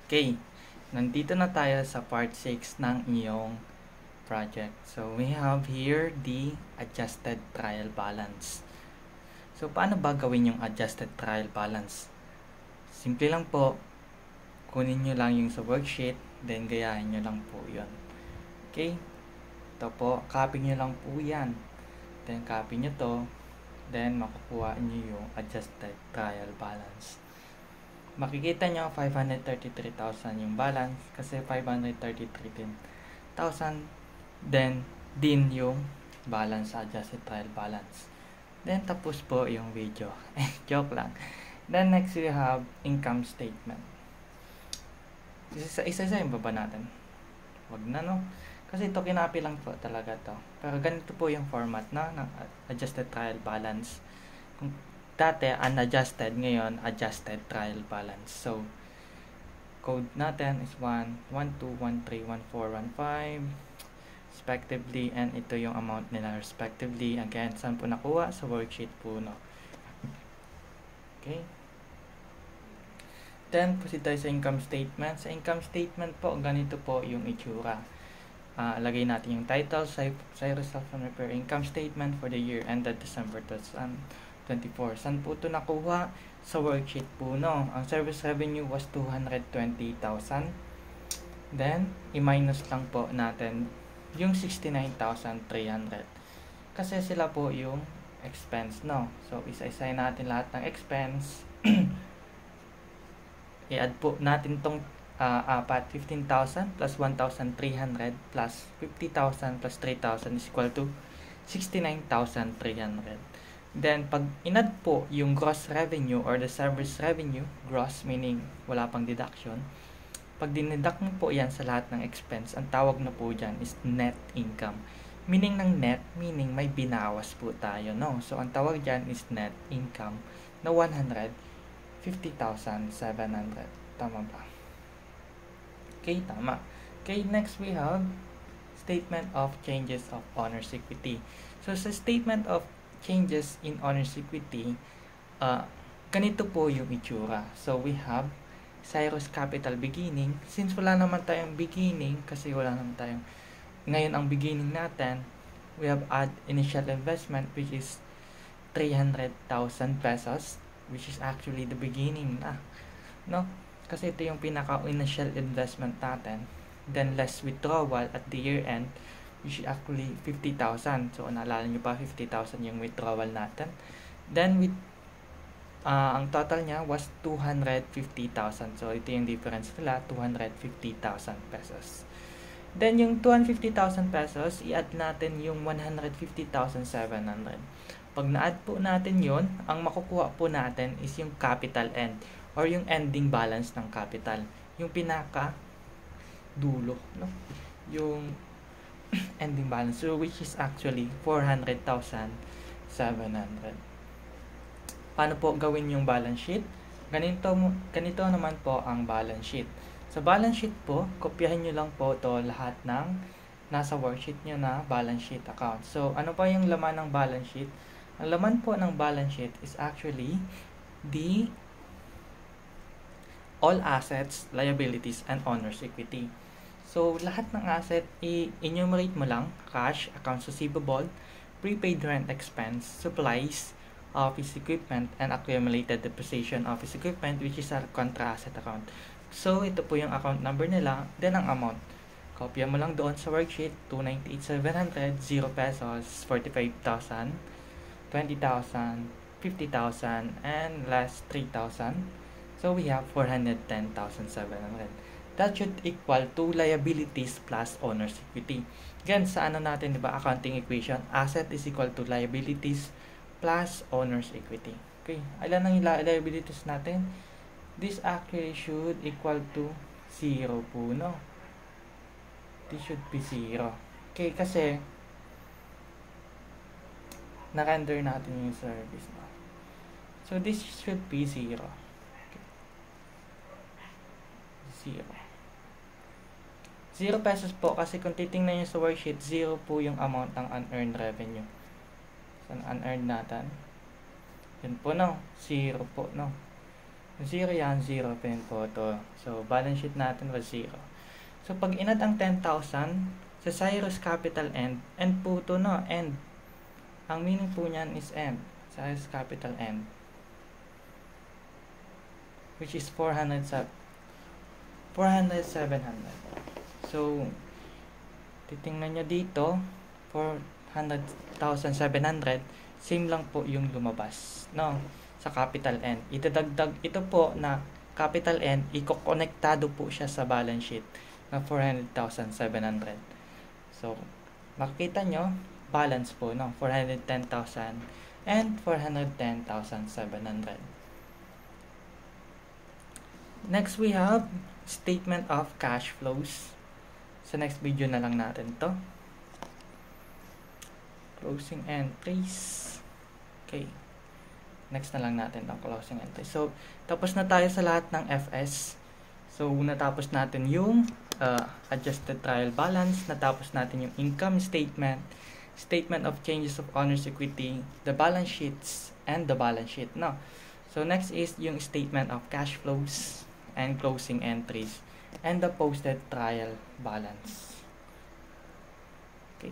Okay, nandito na tayo sa part 6 ng iyong project. So, we have here the adjusted trial balance. So, paano ba gawin yung adjusted trial balance? Simple lang po, kunin nyo lang yung sa worksheet, then gayahin nyo lang po yun. Okay, ito po, copy nyo lang po yan. Then, copy nyo to, then makukuha nyo yung adjusted trial balance. Makikita nyo 533,000 yung balance kasi 533,000 then din yung balance sa adjusted trial balance. Then tapos po yung video. Joke lang. Then next we have income statement. Isa-isahin ba natin? Wag na, no? Kasi ito kinapi lang po talaga to. Pero ganito po yung format ng adjusted trial balance. Kung dati unadjusted, ngayon adjusted trial balance. So code natin is 1, 1, 2, 1, 3, 1, 4, 1, 5 respectively, and ito yung amount nila respectively. Again, saan po nakuha? Sa worksheet po, no? Okay, then proceed tayo sa income statement. Sa income statement po, ganito po yung itsura. Lagay natin yung title, Cyrus Self-Fund Repair Income Statement for the year ended December 2024. Saan po ito nakuha? Sa worksheet po, no? Ang service revenue was 220,000. Then, i-minus lang po natin yung 69,300. Kasi sila po yung expense, no? So, isa-isay natin lahat ng expense. I-add po natin tong 15,000 plus 1,300 plus 50,000 plus 3,000 is equal to 69,300. Then, pag inad po yung gross revenue or the service revenue, gross meaning wala pang deduction, pag dineduct mo po yan sa lahat ng expense, ang tawag na po dyan is net income. Meaning ng net, meaning may binawas po tayo, no? So, ang tawag dyan is net income na 150,700. Tama ba? Okay, tama. Okay, next we have statement of changes of owner's equity. So, sa statement of changes in owner's equity, ganito po yung itsura. So, we have Cyrus Capital beginning. Since wala naman tayong beginning, kasi wala naman tayong, ngayon ang beginning natin, we have add initial investment which is 300,000 pesos, which is actually the beginning na, no? Kasi ito yung pinaka-initial investment natin. Then, less withdrawal at the year end, which is actually 50,000. So, naalala nyo pa, 50,000 yung withdrawal natin. Then, ang total niya was 250,000. So, ito yung difference nila, 250,000 pesos. Then, yung 250,000 pesos, i-add natin yung 150,700. Pag na-add po natin yon, ang makukuha po natin is yung capital end or yung ending balance ng capital. Yung pinaka dulo, no? Yung ending balance, so which is actually 400,700. Paano po gawin yung balance sheet? Ganito naman po ang balance sheet. Sa balance sheet po, kopyahin nyo lang po to lahat ng nasa worksheet nyo na balance sheet account. So, ano pa yung laman ng balance sheet? Ang laman po ng balance sheet is actually the all assets, liabilities, and owner's equity. So, lahat ng asset, i-enumerate mo lang: cash, accounts receivable, prepaid rent expense, supplies, office equipment, and accumulated depreciation office equipment, which is our contra asset account. So, ito po yung account number nila, then ang amount. Kopya mo lang doon sa worksheet: 298,700, 0 pesos, 45,000, 20,000, 50,000, and last 3,000. So, we have 410,700. That should equal to liabilities plus owner's equity. Again, sa ano natin, diba, accounting equation, asset is equal to liabilities plus owner's equity. Okay, ilan ang liabilities natin? This actually should equal to 0 po, no? This should be 0. Okay, kasi na-render natin yung service, no? So, this should be 0. Okay. 0. 0 pesos po kasi kung titingnan nyo sa worksheet, 0 po yung amount ng unearned revenue. So, unearned natin, yun po, no? 0 po, no? 0 yan, 0 pin po to. So, balance sheet natin was 0. So, pag inad ang 10,000, sa Cyrus capital end po to, no? End. Ang meaning po niyan is end. Cyrus capital end. Which is 400, 700. So, titingnan nyo dito, 400,700, same lang po yung lumabas, no? Sa capital N. Itadagdag ito po na capital N, iko-konektado po siya sa balance sheet na 400,700. So, makikita nyo, balance po, no? 410,000 and 410,700. Next, we have statement of cash flows. Sa next video na lang natin to. Closing entries. Okay. Next na lang natin ang closing entries. So, tapos na tayo sa lahat ng FS. So, natapos natin yung adjusted trial balance. Natapos natin yung income statement, statement of changes of owner's equity, the balance sheets, and the balance sheet. No? So, next is yung statement of cash flows and closing entries and the posted trial balance. Okay.